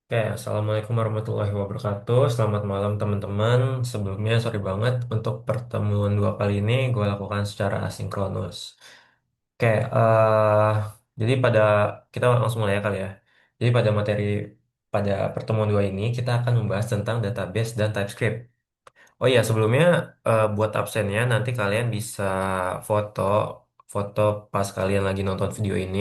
Oke, Assalamualaikum warahmatullahi wabarakatuh. Selamat malam teman-teman. Sebelumnya sorry banget untuk pertemuan dua kali ini gue lakukan secara asinkronus. Oke, jadi kita langsung mulai ya kali ya. Jadi pada pertemuan dua ini kita akan membahas tentang database dan TypeScript. Oh iya, sebelumnya buat absennya nanti kalian bisa foto foto pas kalian lagi nonton video ini.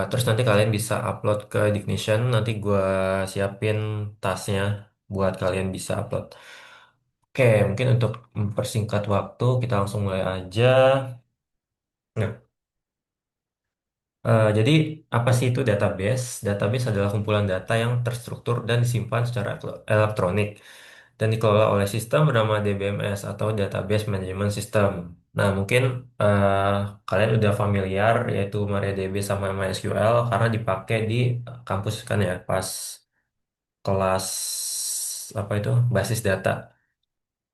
Terus nanti kalian bisa upload ke Dignition. Nanti gue siapin tasnya buat kalian bisa upload. Oke, mungkin untuk mempersingkat waktu kita langsung mulai aja. Nah, jadi apa sih itu database? Database adalah kumpulan data yang terstruktur dan disimpan secara elektronik dan dikelola oleh sistem bernama DBMS atau Database Management System. Nah, mungkin eh, kalian udah familiar yaitu MariaDB sama MySQL karena dipakai di kampus kan ya pas kelas apa itu basis data.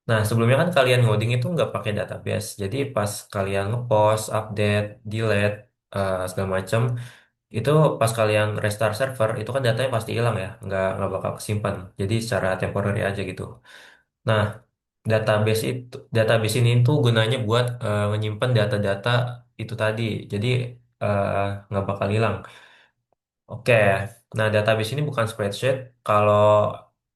Nah, sebelumnya kan kalian ngoding itu nggak pakai database. Jadi pas kalian ngepost, update, delete, segala macam, itu pas kalian restart server, itu kan datanya pasti hilang ya, nggak bakal kesimpan. Jadi secara temporary aja gitu. Nah, database ini tuh gunanya buat menyimpan data-data itu tadi. Jadi eh, nggak bakal hilang. Oke, nah database ini bukan spreadsheet. Kalau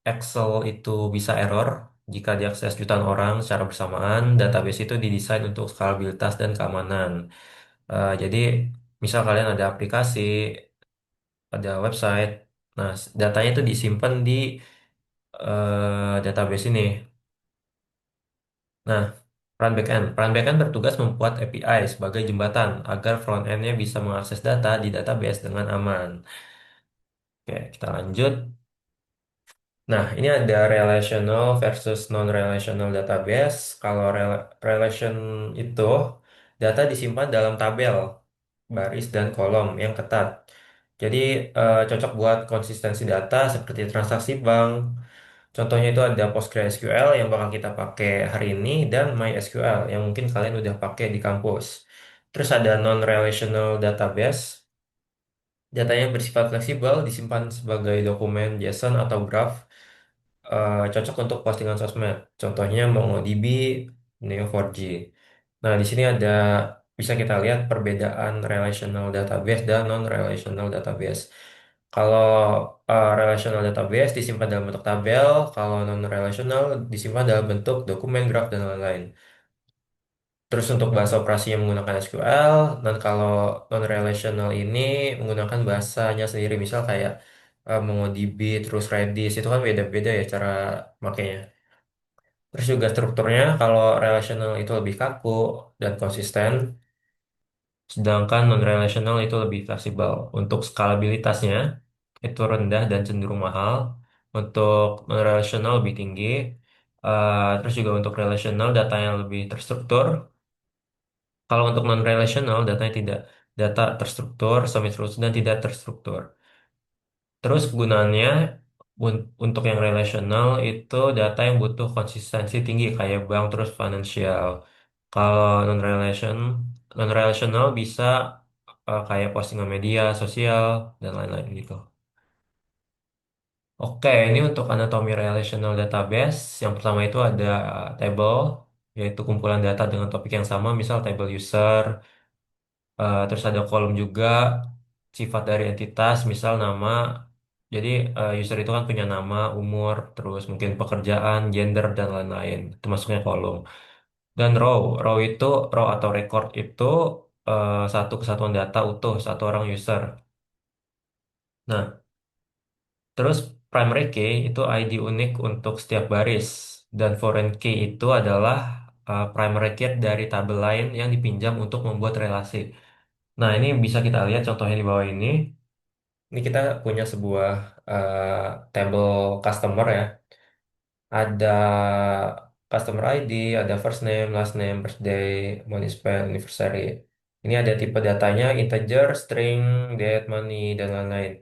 Excel itu bisa error jika diakses jutaan orang secara bersamaan. Database itu didesain untuk skalabilitas dan keamanan. Jadi, misal kalian ada aplikasi, ada website, nah datanya itu disimpan di database ini. Nah, peran backend bertugas membuat API sebagai jembatan agar front end-nya bisa mengakses data di database dengan aman. Oke, kita lanjut. Nah, ini ada relational versus non-relational database. Kalau relation itu data disimpan dalam tabel, baris dan kolom yang ketat. Jadi cocok buat konsistensi data seperti transaksi bank. Contohnya itu ada PostgreSQL yang bakal kita pakai hari ini dan MySQL yang mungkin kalian udah pakai di kampus. Terus ada non-relational database. Datanya bersifat fleksibel, disimpan sebagai dokumen JSON atau graph, cocok untuk postingan sosmed. Contohnya MongoDB, Neo4j. Nah, di sini bisa kita lihat perbedaan relational database dan non-relational database. Kalau relational database disimpan dalam bentuk tabel, kalau non-relational disimpan dalam bentuk dokumen, graf, dan lain-lain. Terus untuk bahasa operasinya menggunakan SQL, dan kalau non-relational ini menggunakan bahasanya sendiri, misal kayak MongoDB, terus Redis, itu kan beda-beda ya cara makainya. Terus juga strukturnya, kalau relational itu lebih kaku dan konsisten, sedangkan non-relational itu lebih fleksibel. Untuk skalabilitasnya, itu rendah dan cenderung mahal. Untuk non-relational lebih tinggi. Terus juga untuk relational, datanya lebih terstruktur. Kalau untuk non-relational, datanya tidak data terstruktur, semi-struktur, dan tidak terstruktur. Terus gunanya untuk yang relational itu data yang butuh konsistensi tinggi kayak bank terus financial. Kalau non-relational bisa kayak postingan media sosial dan lain-lain gitu. Oke, ini untuk anatomi relational database. Yang pertama itu ada table, yaitu kumpulan data dengan topik yang sama, misal table user. Terus ada kolom juga sifat dari entitas, misal nama. Jadi user itu kan punya nama, umur, terus mungkin pekerjaan, gender dan lain-lain. Itu masuknya kolom. Dan row itu row atau record itu satu kesatuan data utuh satu orang user. Nah, terus primary key itu ID unik untuk setiap baris dan foreign key itu adalah primary key dari tabel lain yang dipinjam untuk membuat relasi. Nah, ini bisa kita lihat contohnya di bawah ini. Ini kita punya sebuah table customer ya. Ada customer ID, ada first name, last name, birthday, money spent, anniversary. Ini ada tipe datanya integer, string, date, money, dan lain-lain.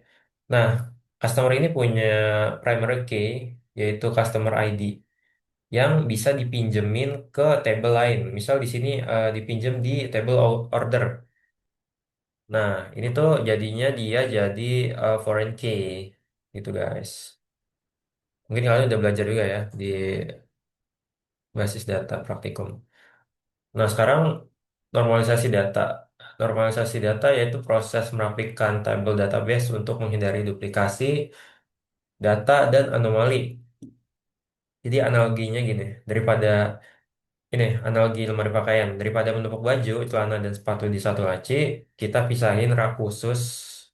Nah, customer ini punya primary key, yaitu customer ID, yang bisa dipinjemin ke table lain. Misal di sini dipinjem di table order. Nah, ini tuh jadinya dia jadi foreign key gitu guys. Mungkin kalian udah belajar juga ya di basis data praktikum. Nah, sekarang normalisasi data. Normalisasi data yaitu proses merapikan tabel database untuk menghindari duplikasi data dan anomali. Jadi analoginya gini, daripada ini analogi lemari pakaian, daripada menumpuk baju, celana dan sepatu di satu laci, kita pisahin rak khusus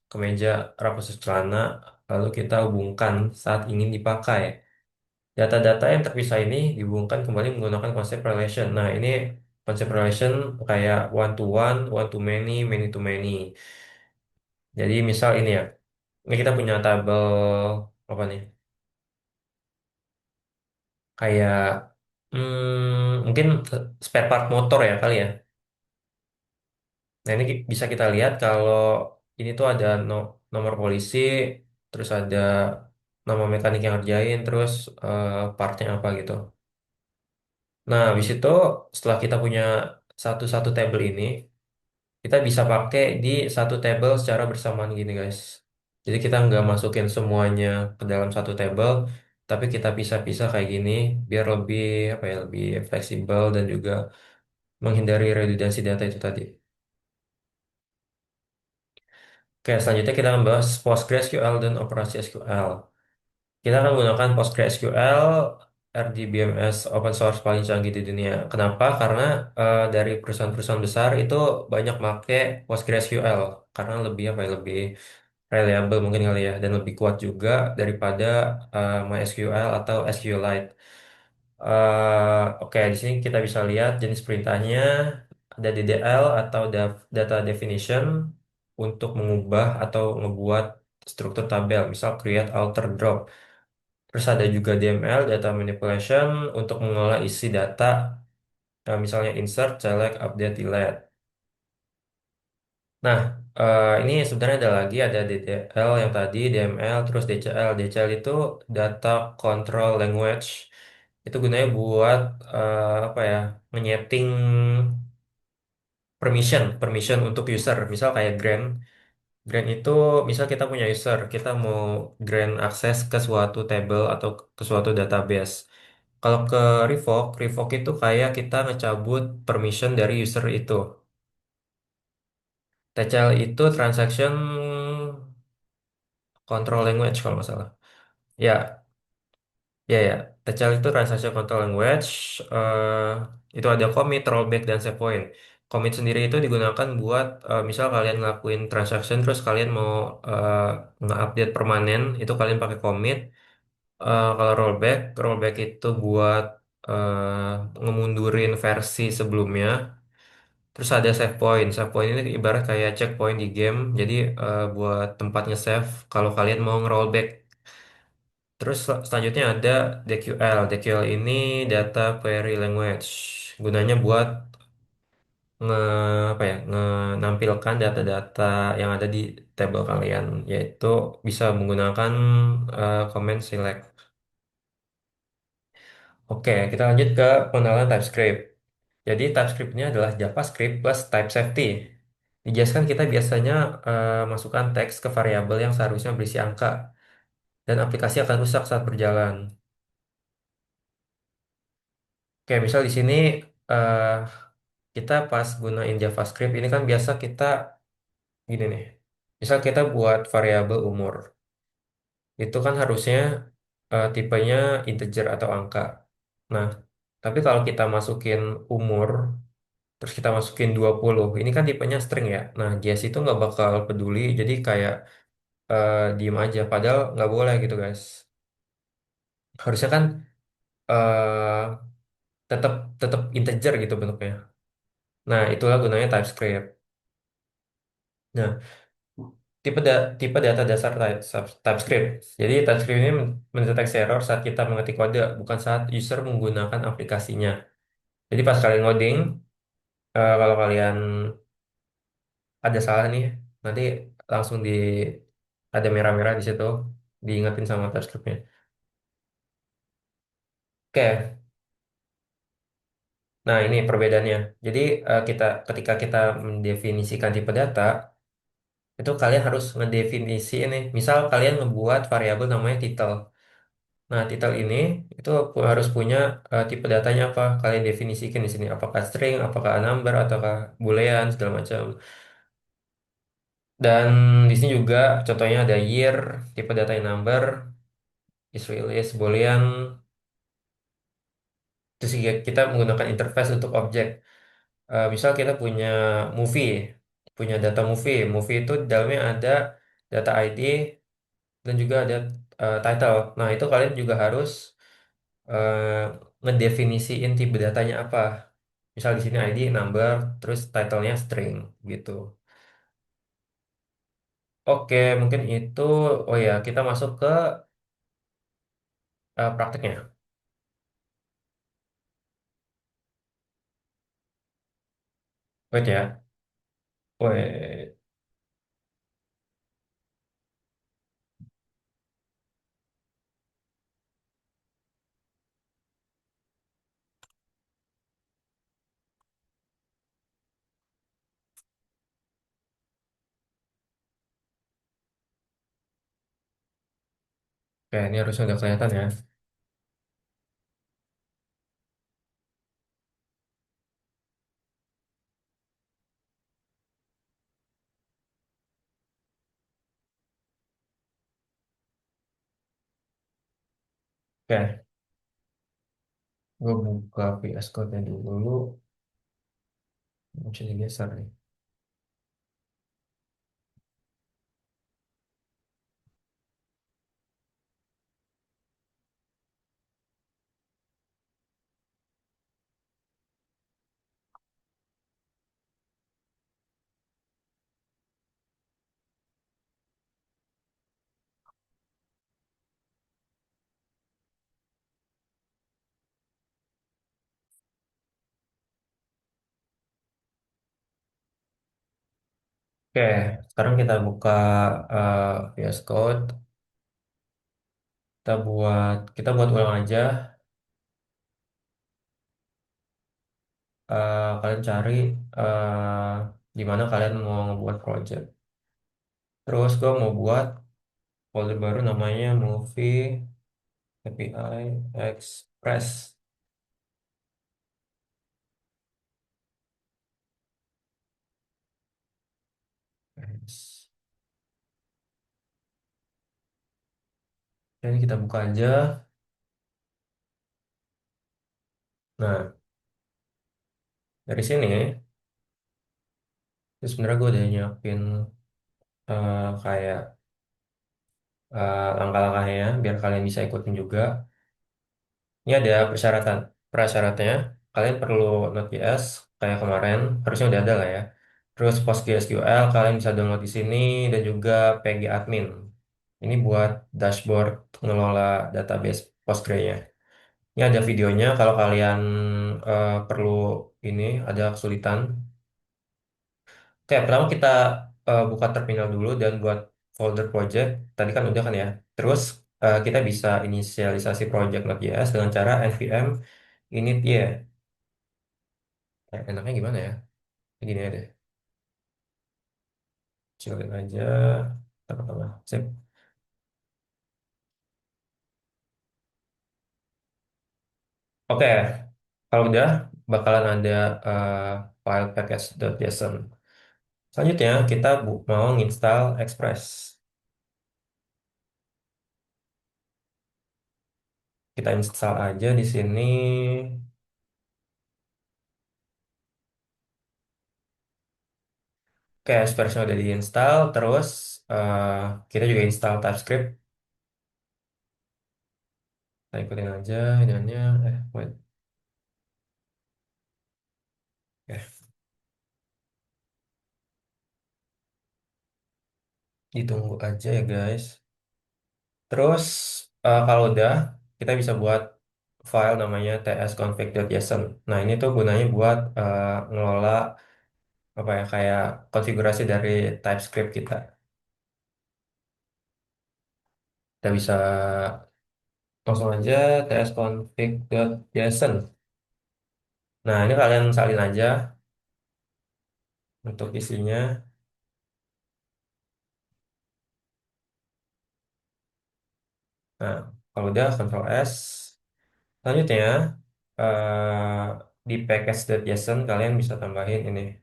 kemeja, rak khusus celana, lalu kita hubungkan saat ingin dipakai. Data-data yang terpisah ini dihubungkan kembali menggunakan konsep relation. Nah, ini konsep relation kayak one to many, many to many. Jadi misal ini ya, ini kita punya tabel apa nih? Kayak mungkin spare part motor ya kali ya. Nah, ini bisa kita lihat kalau ini tuh ada nomor polisi, terus ada nama mekanik yang ngerjain, terus partnya apa gitu. Nah, habis itu setelah kita punya satu-satu tabel ini, kita bisa pakai di satu tabel secara bersamaan gini guys. Jadi kita nggak masukin semuanya ke dalam satu tabel, tapi kita pisah-pisah kayak gini biar lebih apa ya, lebih fleksibel dan juga menghindari redundansi data itu tadi. Oke, selanjutnya kita akan bahas PostgreSQL dan operasi SQL. Kita akan menggunakan PostgreSQL, RDBMS open source paling canggih di dunia. Kenapa? Karena dari perusahaan-perusahaan besar itu banyak make PostgreSQL karena lebih apa ya, lebih reliable mungkin kali ya, dan lebih kuat juga daripada MySQL atau SQLite. Oke, di sini kita bisa lihat jenis perintahnya, ada DDL atau data definition untuk mengubah atau ngebuat struktur tabel, misal create, alter, drop. Terus ada juga DML, data manipulation untuk mengolah isi data, misalnya insert, select, update, delete. Nah, ini sebenarnya ada lagi, ada DDL yang tadi, DML, terus DCL. DCL itu data control language. Itu gunanya buat apa ya, menyeting permission untuk user. Misal kayak grant. Grant itu, misal kita punya user, kita mau grant akses ke suatu table atau ke suatu database. Kalau ke revoke itu kayak kita ngecabut permission dari user itu. TCL itu transaction control language kalau nggak salah. Ya, ya, ya. TCL itu transaction control language. Itu ada commit, rollback, dan save point. Commit sendiri itu digunakan buat misal kalian ngelakuin transaction terus kalian mau eh, nge-update permanen, itu kalian pakai commit. Kalau rollback itu buat ngemundurin versi sebelumnya. Terus ada save point. Save point ini ibarat kayak checkpoint di game. Jadi buat tempat nge-save kalau kalian mau nge-rollback. Terus selanjutnya ada DQL. DQL ini data query language. Gunanya buat nge apa ya, menampilkan data-data yang ada di table kalian, yaitu bisa menggunakan command select. Oke, kita lanjut ke pengenalan TypeScript. Jadi TypeScript ini adalah JavaScript plus type safety. Dijelaskan kita biasanya masukkan teks ke variabel yang seharusnya berisi angka dan aplikasi akan rusak saat berjalan. Oke, misal di sini eh, kita pas gunain JavaScript ini kan biasa kita gini nih. Misal kita buat variabel umur, itu kan harusnya tipenya integer atau angka. Nah, tapi kalau kita masukin umur, terus kita masukin 20, ini kan tipenya string ya. Nah, JS itu nggak bakal peduli, jadi kayak diem aja. Padahal nggak boleh gitu, guys. Harusnya kan eh tetap tetap integer gitu bentuknya. Nah, itulah gunanya TypeScript. Nah, tipe data dasar TypeScript. Jadi TypeScript ini mendeteksi error saat kita mengetik kode, bukan saat user menggunakan aplikasinya. Jadi pas kalian ngoding, kalau kalian ada salah nih, nanti langsung ada merah-merah di situ, diingetin sama TypeScript-nya. Oke, nah ini perbedaannya. Jadi ketika kita mendefinisikan tipe data, Itu kalian harus ngedefinisi ini. Misal kalian ngebuat variabel namanya title. Nah, title ini itu harus punya tipe datanya apa. Kalian definisikan di sini. Apakah string, apakah number, ataukah boolean, segala macam. Dan di sini juga contohnya ada year, tipe datanya number, is release, boolean. Terus juga kita menggunakan interface untuk objek. Misal kita punya movie, punya data movie. Movie itu di dalamnya ada data ID dan juga ada title. Nah, itu kalian juga harus eh, ngedefinisiin tipe datanya apa. Misal di sini ID, number, terus title-nya string gitu. Oke, mungkin itu. Oh ya, kita masuk ke prakteknya. Wait ya. Wait. Oke, ini harusnya udah kelihatan ya. Oke, gue buka VS Code-nya dulu. Bisa digeser nih. Oke, sekarang kita buka eh, VS Code. Kita buat ulang aja. Kalian cari di mana kalian mau ngebuat project. Terus gue mau buat folder baru namanya Movie API Express. Yes. Jadi kita buka aja. Nah, dari sini, itu sebenarnya gue udah nyiapin kayak langkah-langkahnya biar kalian bisa ikutin juga. Ini ada persyaratan. Prasyaratnya, kalian perlu Node.js kayak kemarin, harusnya udah ada lah ya. Terus PostgreSQL kalian bisa download di sini dan juga PG admin. Ini buat dashboard ngelola database Postgre-nya. Ini ada videonya kalau kalian perlu ini ada kesulitan. Oke, pertama kita buka terminal dulu dan buat folder project. Tadi kan udah kan ya. Terus kita bisa inisialisasi project Node.js dengan cara npm init ya. Enaknya gimana ya? Gini aja deh. Kecilin aja. Pertama. Sip. Oke, kalau udah bakalan ada eh, file package.json. Selanjutnya kita mau install Express. Kita install aja di sini. Oke, Express udah diinstal. Terus eh, kita juga install TypeScript. Kita ikutin aja iniannya. Wait. Oke, ditunggu aja ya guys. Terus kalau udah, kita bisa buat file namanya tsconfig.json. Nah, ini tuh gunanya buat ngelola apa ya kayak konfigurasi dari TypeScript kita. Kita bisa langsung aja tsconfig.json. Nah, ini kalian salin aja untuk isinya. Nah, kalau udah Ctrl S. Selanjutnya, di package.json kalian bisa tambahin ini,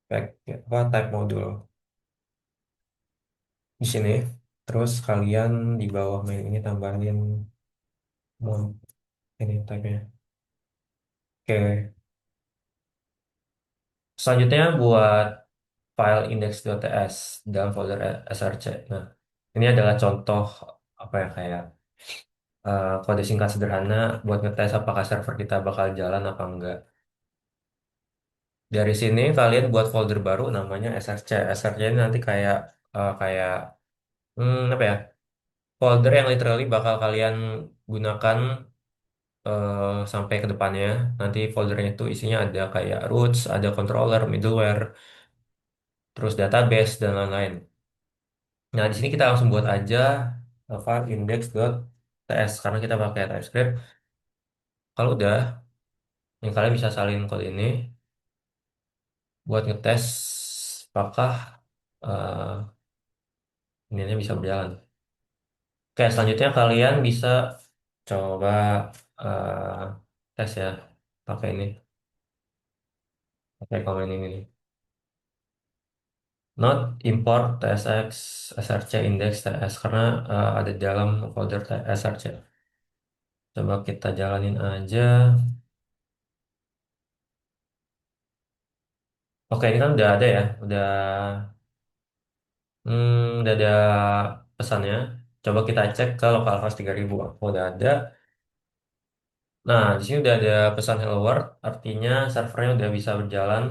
type modul di sini. Terus kalian di bawah main ini tambahin mon ini type-nya. Oke. Selanjutnya buat file index.ts dalam folder src. Nah, ini adalah contoh apa ya, kayak kode singkat sederhana buat ngetes apakah server kita bakal jalan apa enggak. Dari sini kalian buat folder baru namanya src. src ini nanti kayak apa ya? Folder yang literally bakal kalian gunakan sampai ke depannya. Nanti foldernya itu isinya ada kayak roots, ada controller, middleware, terus database dan lain-lain. Nah, di sini kita langsung buat aja file index.ts karena kita pakai TypeScript. Kalau udah, yang kalian bisa salin code ini buat ngetes apakah eh ininya bisa berjalan. Oke, selanjutnya kalian bisa coba eh tes ya pakai ini, pakai komen ini nih. Not import tsx src index ts karena ada di dalam folder src. Coba kita jalanin aja. Oke, ini kan udah ada ya, udah ada pesannya. Coba kita cek ke localhost 3000. Oh, udah ada. Nah, di sini udah ada pesan hello world, artinya servernya udah bisa berjalan.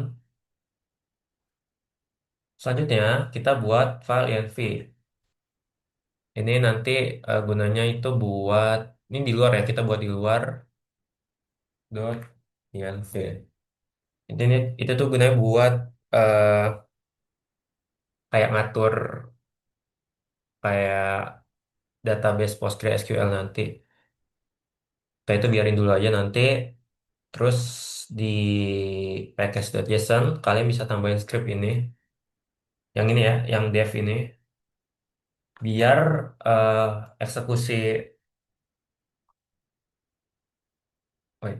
Selanjutnya, kita buat file env. Ini nanti gunanya itu buat, ini di luar ya, kita buat di luar dot env. Itu tuh gunanya buat eh, kayak ngatur kayak database PostgreSQL nanti. Kita itu biarin dulu aja nanti. Terus di package.json kalian bisa tambahin script ini, yang ini ya, yang dev ini, biar eh, eksekusi, wait,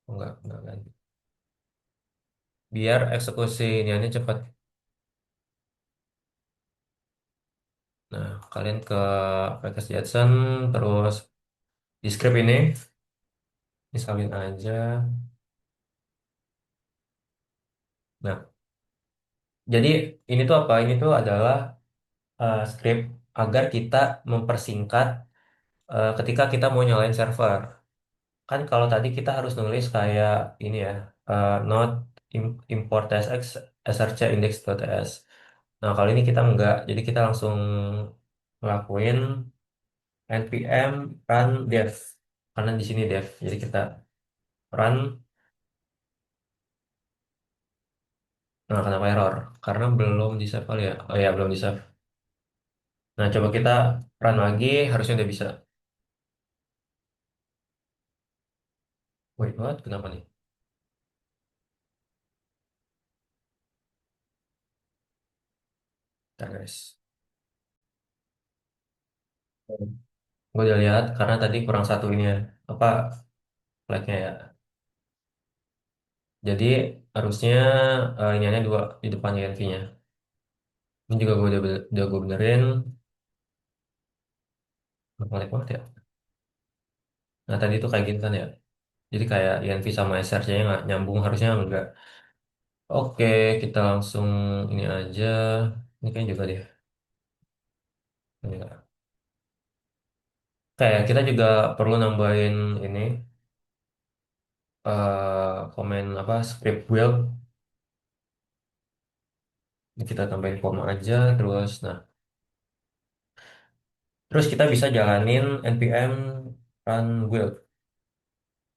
enggak. Biar eksekusi ini cepat. Nah, kalian ke package.json, terus di script ini, misalin aja. Nah, jadi ini tuh apa? Ini tuh adalah script agar kita mempersingkat ketika kita mau nyalain server. Kan kalau tadi kita harus nulis kayak ini ya, not import tsx src index.ts. Nah, kali ini kita enggak, jadi kita langsung ngelakuin npm run dev. Karena di sini dev, jadi kita run. Nah, kenapa error? Karena belum di save kali ya. Oh ya, belum di save. Nah, coba kita run lagi, harusnya udah bisa. Wait, what? Kenapa nih? Bentar, guys. Gue udah lihat karena tadi kurang satu ini ya. Apa flagnya ya? Jadi harusnya ini hanya dua di depannya V-nya. Ini juga udah gue benerin. Balik banget ya. Nah tadi itu kayak gini kan ya. Jadi kayak INV sama SRC-nya nggak nyambung, harusnya enggak. Oke, kita langsung ini aja. Ini kayaknya juga deh. Ini enggak. Kayak kita juga perlu nambahin ini komen apa script build. Ini kita tambahin koma aja terus. Nah, terus kita bisa jalanin npm run build.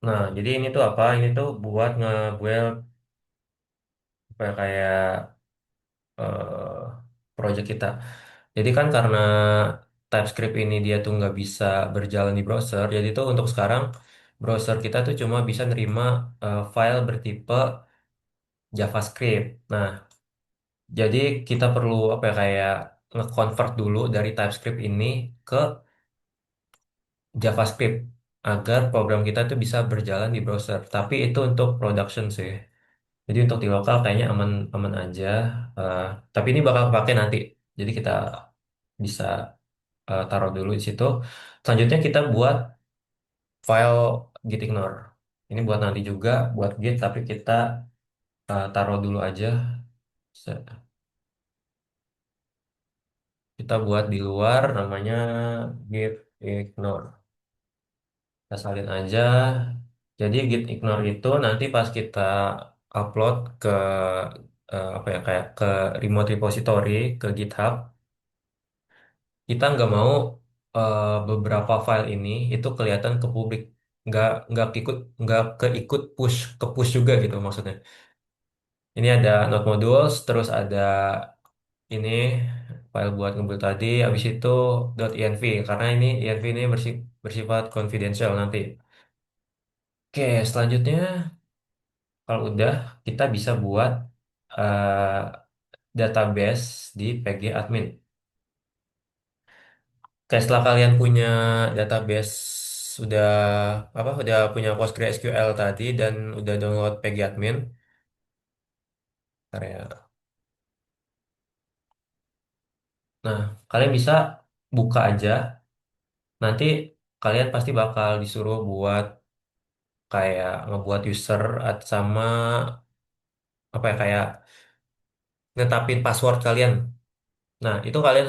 Nah, jadi ini tuh apa? Ini tuh buat nge-build apa ya, kayak eh, project kita. Jadi kan karena TypeScript ini dia tuh nggak bisa berjalan di browser, jadi tuh untuk sekarang browser kita tuh cuma bisa nerima file bertipe JavaScript. Nah, jadi kita perlu apa ya, kayak nge-convert dulu dari TypeScript ini ke JavaScript agar program kita tuh bisa berjalan di browser. Tapi itu untuk production sih. Jadi untuk di lokal kayaknya aman aman aja. Eh, tapi ini bakal pakai nanti. Jadi kita bisa taruh dulu di situ. Selanjutnya kita buat file gitignore. Ini buat nanti juga buat Git, tapi kita taruh dulu aja. Se- Kita buat di luar namanya gitignore. Kita salin aja. Jadi git ignore itu nanti pas kita upload ke apa ya kayak ke remote repository ke GitHub, kita nggak mau beberapa file ini itu kelihatan ke publik, nggak keikut push juga gitu maksudnya. Ini ada node modules, terus ada ini file buat ngebuild tadi, habis itu .env karena ini env ini bersifat confidential nanti. Oke, selanjutnya kalau udah kita bisa buat eh, database di PG admin. Kayak setelah kalian punya database sudah udah punya PostgreSQL tadi dan udah download PG admin, ntar ya. Nah, kalian bisa buka aja. Nanti kalian pasti bakal disuruh buat kayak ngebuat user sama apa ya kayak netapin password kalian. Nah, itu kalian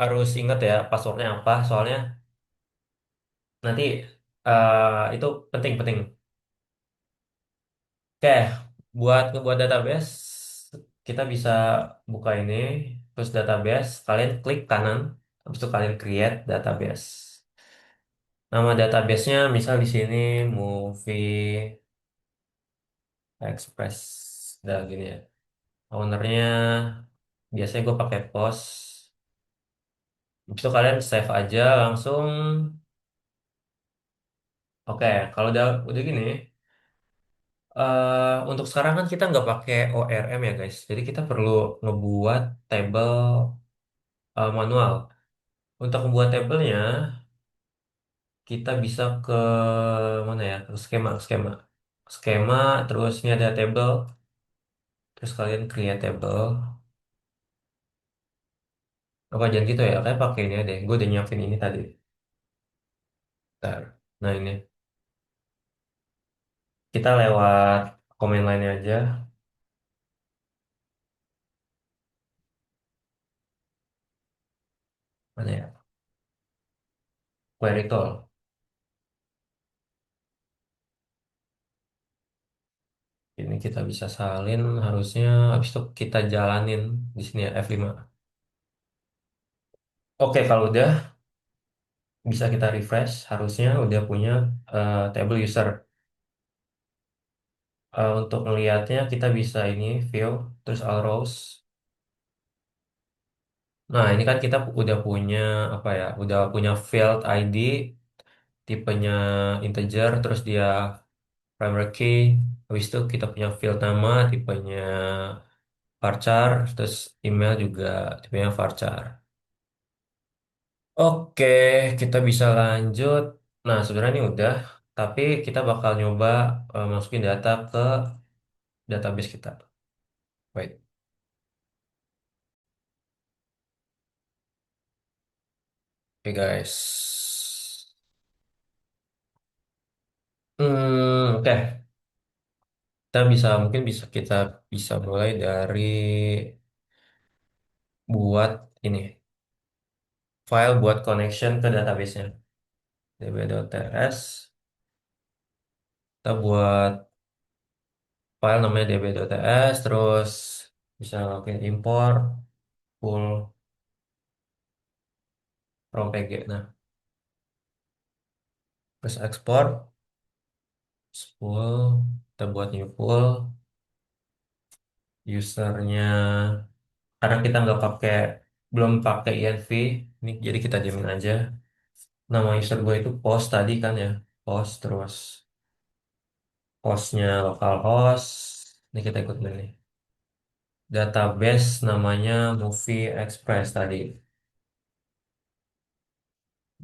harus ingat ya passwordnya apa, soalnya nanti itu penting-penting. Oke, buat ngebuat database, kita bisa buka ini, terus database, kalian klik kanan, habis itu kalian create database. Nama databasenya misal di sini Movie Express, udah gini ya. Ownernya biasanya gue pakai post. Habis itu kalian save aja langsung. Oke, kalau udah gini, untuk sekarang kan kita nggak pakai ORM ya guys. Jadi kita perlu ngebuat table manual. Untuk membuat tabelnya, kita bisa ke mana ya? Ke skema. Skema, terus ini ada table. Terus kalian create table. Apa jangan gitu ya? Kayak pakai ini deh. Gue udah nyiapin ini tadi. Bentar. Nah ini. Kita lewat komen line aja. Mana ya? Query tool. Ini kita bisa salin harusnya. Habis itu kita jalanin di sini ya F5. Oke, kalau udah bisa kita refresh. Harusnya udah punya table user. Untuk melihatnya kita bisa ini view terus all rows. Nah, ini kan kita udah punya apa ya? Udah punya field ID tipenya integer terus dia primary key. Habis itu kita punya field nama tipenya varchar terus email juga tipenya varchar. Oke, kita bisa lanjut. Nah, sebenarnya ini udah, tapi kita bakal nyoba masukin data ke database kita. Wait. Oke guys. Oke. Kita bisa mulai dari buat ini file buat connection ke database-nya db.ts. Kita buat file namanya db.ts, terus bisa lakuin import full from pg. Nah, terus export full, kita buat new full usernya karena kita nggak pakai belum pakai env ini, jadi kita diamin aja. Nama user gue itu post tadi kan ya, post terus hostnya localhost. Ini kita ikut nih. Database namanya Movie Express tadi.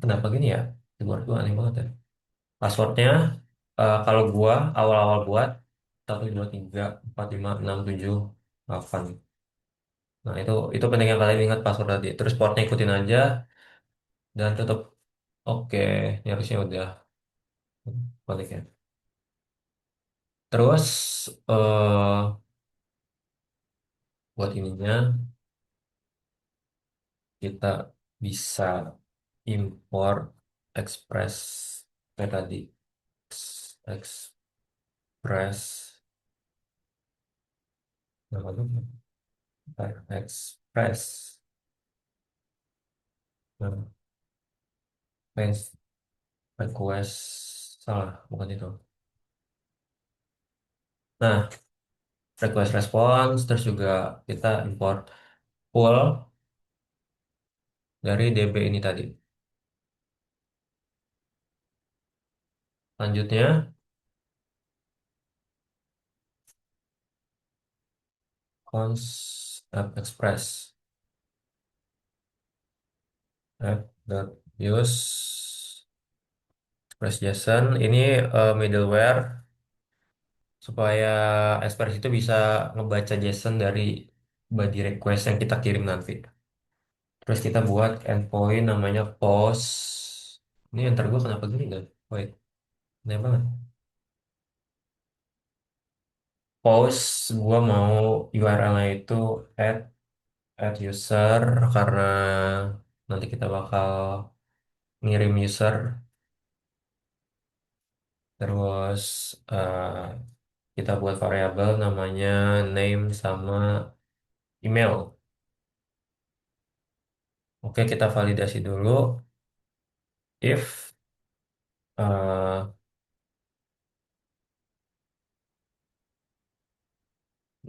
Kenapa gini ya? Keyboard gua aneh banget ya. Passwordnya, kalau gua awal-awal buat 1 2 3 4 5 6 7 8. Nah, itu penting yang kalian ingat password tadi. Terus portnya ikutin aja dan tutup. Oke, ini harusnya udah balik ya. Terus buat ininya kita bisa import Express kayak tadi. Express namanya Express. Nah, paste request salah, bukan itu. Nah, request response terus juga kita import pool dari DB ini tadi. Selanjutnya const app express app dot use express JSON ini middleware supaya Express itu bisa ngebaca JSON dari body request yang kita kirim nanti. Terus kita buat endpoint namanya post. Ini enter gue kenapa gini kan? Wait, aneh banget. Post gue mau URL-nya itu add add user karena nanti kita bakal ngirim user. Terus kita buat variabel namanya name sama email. Oke, kita validasi dulu. If eh,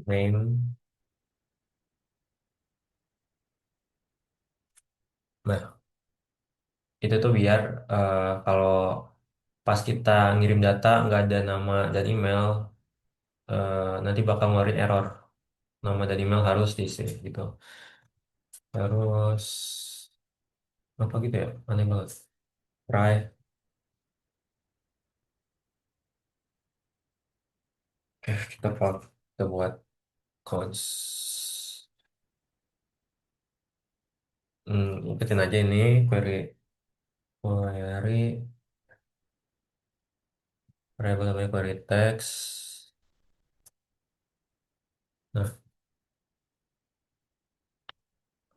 name, nah itu tuh biar kalau pas kita ngirim data nggak ada nama dan email, nanti bakal ngeluarin error. Nama dan email harus diisi gitu. Terus apa gitu ya? Aneh banget. Try. Oke, kita buat cons. Ikutin aja ini query variable namanya query text. Nah,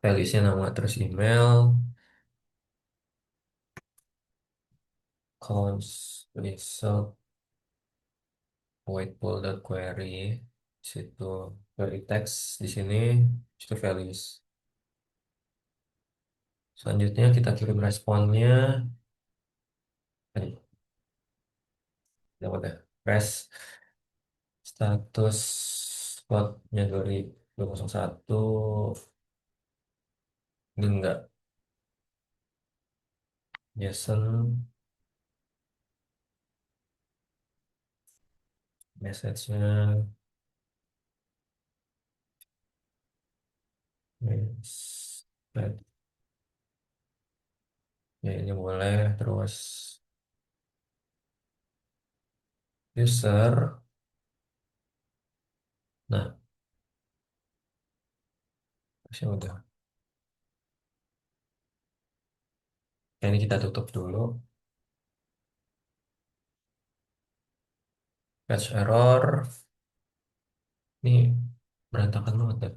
values-nya nama terus email. Cons result void pool dot query. Di situ query text di sini itu values. Selanjutnya kita kirim responnya. Eh, dapat ya. Press status slotnya 2001. Ini enggak. JSON message-nya yes. Ya ini boleh terus user. Nah, terus ya udah. Ya, ini kita tutup dulu. Patch error. Ini berantakan banget ya.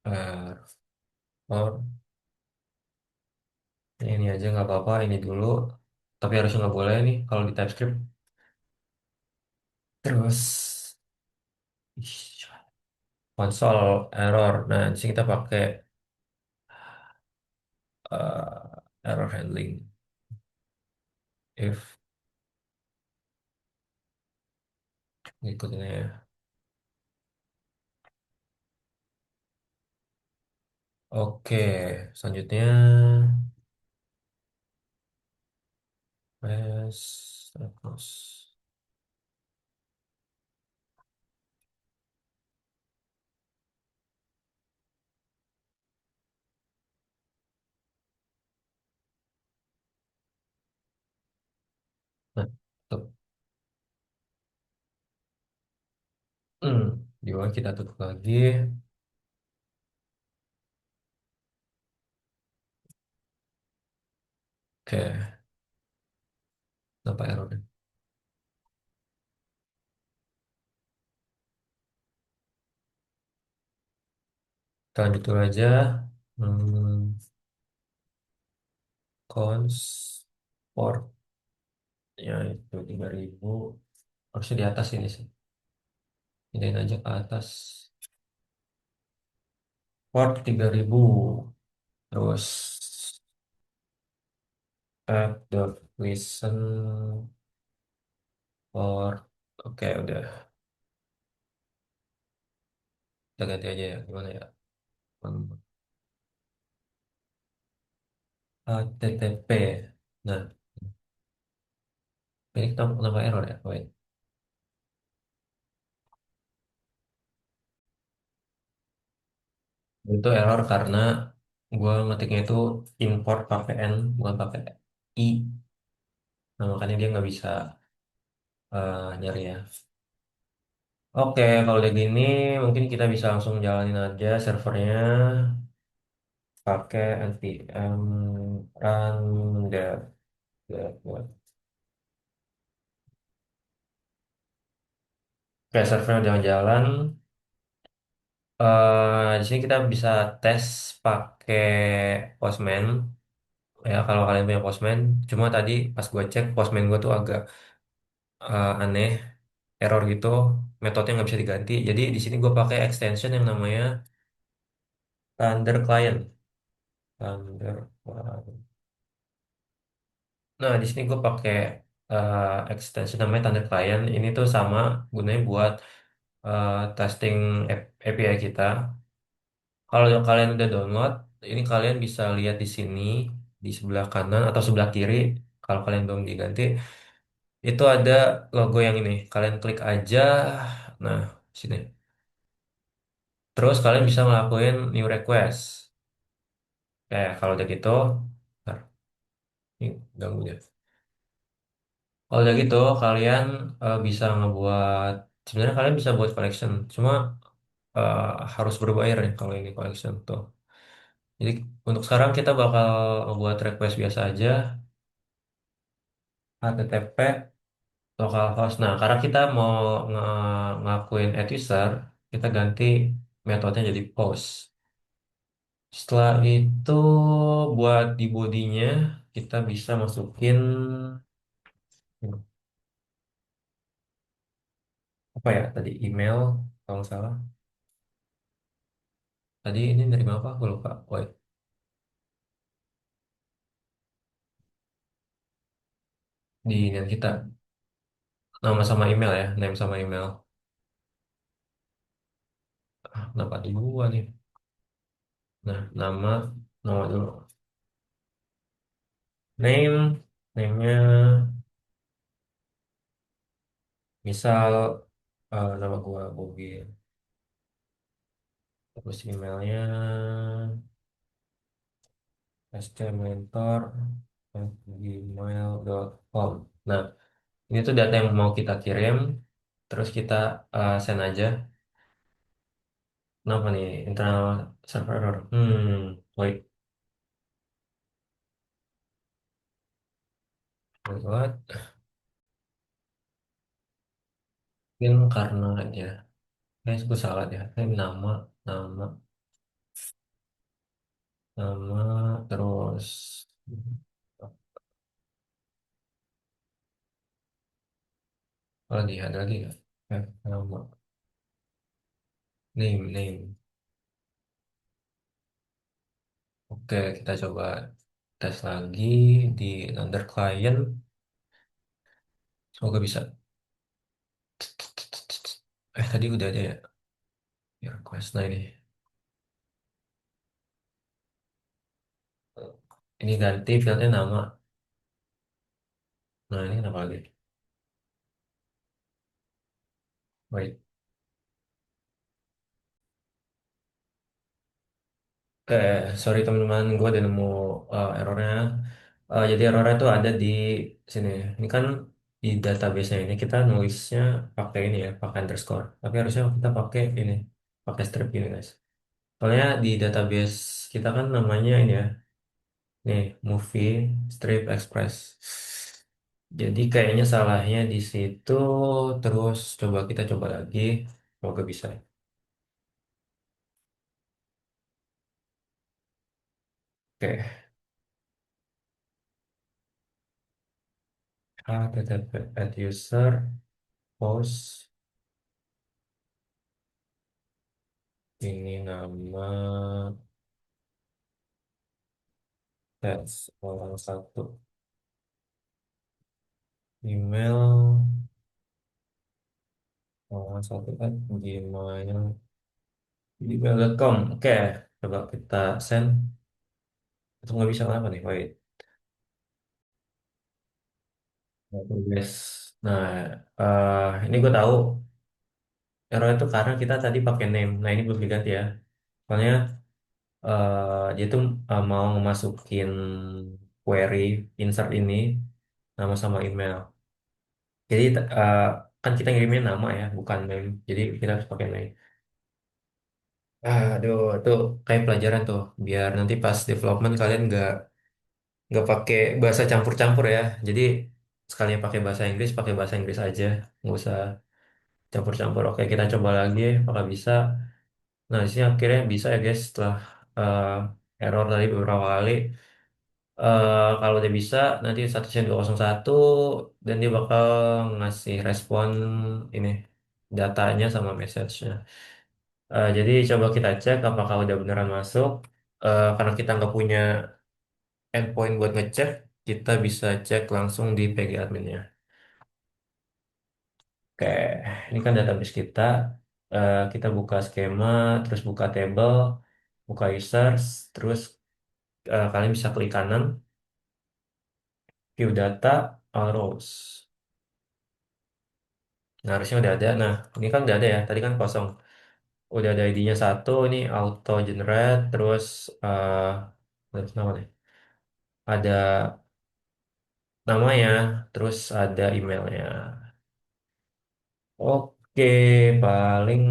Error. Ini aja nggak apa-apa. Ini dulu. Tapi harusnya nggak boleh nih kalau di TypeScript. Terus console error. Nah, di sini kita pakai error handling. If ngikutin ya. Oke, selanjutnya terus. Tutup. Hmm. Di bawah kita tutup lagi. Oke, kenapa errornya? Kita lanjut dulu aja. Hmm. Cons port ya itu 3000, harusnya di atas ini sih, pindahin aja ke atas. Port 3000, terus add dot listen port. Oke, udah, kita ganti aja ya, gimana ya. Hmm, HTTP. Nah, ini kenapa error ya? Wait. Itu error karena gua ngetiknya itu import pakai N bukan pakai I. Nah, makanya dia nggak bisa nyari ya. Oke, kalau udah gini mungkin kita bisa langsung jalanin aja servernya pakai npm run dev. Oke, servernya udah jalan. Di sini kita bisa tes pakai Postman. Ya, kalau kalian punya Postman. Cuma tadi pas gue cek Postman gue tuh agak aneh, error gitu. Metodenya nggak bisa diganti. Jadi di sini gue pakai extension yang namanya Thunder Client. Thunder. Nah, di sini gue pakai extension namanya Thunder Client. Ini tuh sama gunanya buat testing API kita. Kalau kalian udah download, ini kalian bisa lihat di sini di sebelah kanan atau sebelah kiri. Kalau kalian belum diganti, itu ada logo yang ini. Kalian klik aja. Nah, sini. Terus kalian bisa ngelakuin new request. Kalau udah gitu, ntar, ini ganggu ya. Kalau udah gitu, kalian bisa ngebuat, sebenarnya kalian bisa buat collection, cuma eh, harus berbayar ya kalau ini collection tuh. Jadi untuk sekarang kita bakal ngebuat request biasa aja, HTTP localhost. Nah, karena kita mau ngakuin add user, kita ganti metodenya jadi post. Setelah itu buat di bodinya kita bisa masukin apa ya tadi, email kalau nggak salah. Tadi ini dari apa? Aku lupa. Wait. Di email kita. Nama sama email ya, name sama email. Kenapa ada dua nih? Nah, nama dulu. Name-nya misal nama gua Bobi. Terus emailnya stmentor@gmail.com. Nah, ini tuh data yang mau kita kirim, terus kita send aja. Kenapa nih? Internal server error. Wait, what? Mungkin karena ya, kayaknya gue salah ya. Ini nama, nama, terus ada lagi ya? Nama, name. Oke, kita coba tes lagi di under client. Semoga bisa. Tadi udah ada ya? Ya, request. Nah, ini ganti fieldnya nama. Nah, ini kenapa lagi? Wait. Oke, sorry teman-teman, gue udah nemu errornya. Jadi errornya tuh ada di sini. Ini kan di database ini kita nulisnya pakai ini ya, pakai underscore. Tapi harusnya kita pakai ini, pakai strip ini guys. Soalnya di database kita kan namanya ini ya, nih movie strip express. Jadi kayaknya salahnya di situ. Terus kita coba lagi, semoga bisa. Oke, http at user host ini nama tes orang satu email orang satu at gmail.com. Oke, coba kita send. Itu nggak bisa kenapa nih? Wait. Yes. Nah, ini gue tahu error itu karena kita tadi pakai name. Nah, ini belum diganti ya. Soalnya dia tuh mau ngemasukin query insert ini nama sama email. Jadi kan kita ngirimin nama ya, bukan name. Jadi kita harus pakai name. Aduh, itu kayak pelajaran tuh. Biar nanti pas development kalian nggak pakai bahasa campur-campur ya. Jadi sekalian pakai bahasa Inggris aja. Nggak usah campur-campur. Oke, kita coba lagi. Apakah bisa? Nah, di sini akhirnya bisa ya guys. Setelah error tadi beberapa kali. Kalau dia bisa, nanti statusnya 201 dan dia bakal ngasih respon ini datanya sama message-nya. Jadi coba kita cek apakah udah beneran masuk. Karena kita nggak punya endpoint buat ngecek, kita bisa cek langsung di PG adminnya. Oke, ini kan database kita. Kita buka skema, terus buka table, buka users, terus kalian bisa klik kanan, view data, all rows. Nah, harusnya udah ada. Nah, ini kan udah ada ya. Tadi kan kosong. Udah ada ID-nya satu, ini auto generate, terus nama nih. Ada namanya, terus ada emailnya. Oke, paling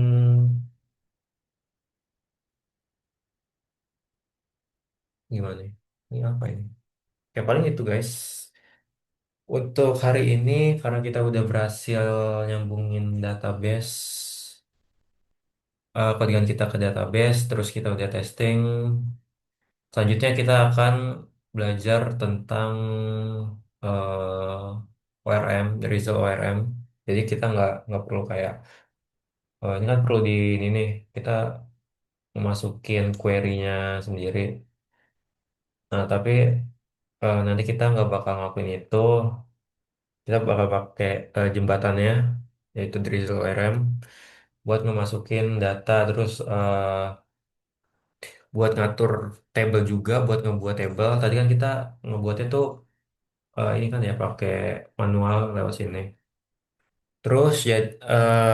gimana nih? Ini apa ini? Oke, paling itu guys. Untuk hari ini, karena kita udah berhasil nyambungin database, codingan kita ke database, terus kita udah testing. Selanjutnya kita akan belajar tentang ORM, result ORM. Jadi kita nggak perlu kayak ini kan perlu di ini nih kita memasukin query-nya sendiri. Nah tapi nanti kita nggak bakal ngelakuin itu. Kita bakal pakai jembatannya yaitu Drizzle ORM buat ngemasukin data terus buat ngatur table juga buat ngebuat table. Tadi kan kita ngebuatnya tuh ini kan ya pakai manual lewat sini. Terus ya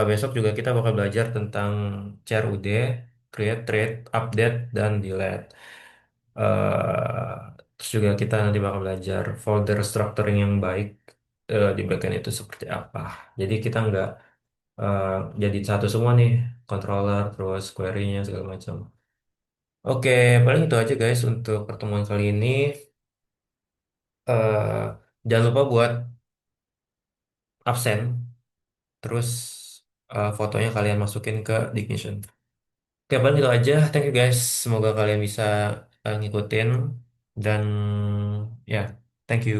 besok juga kita bakal belajar tentang CRUD, create, trade, update, dan delete. Terus juga kita nanti bakal belajar folder structuring yang baik di bagian itu seperti apa. Jadi kita nggak eh, jadi satu semua nih, controller, terus query-nya segala macam. Oke, paling itu aja guys untuk pertemuan kali ini. eh Jangan lupa buat absen, terus fotonya kalian masukin ke Dignition. Oke, paling itu aja. Thank you guys. Semoga kalian bisa ngikutin dan ya, thank you.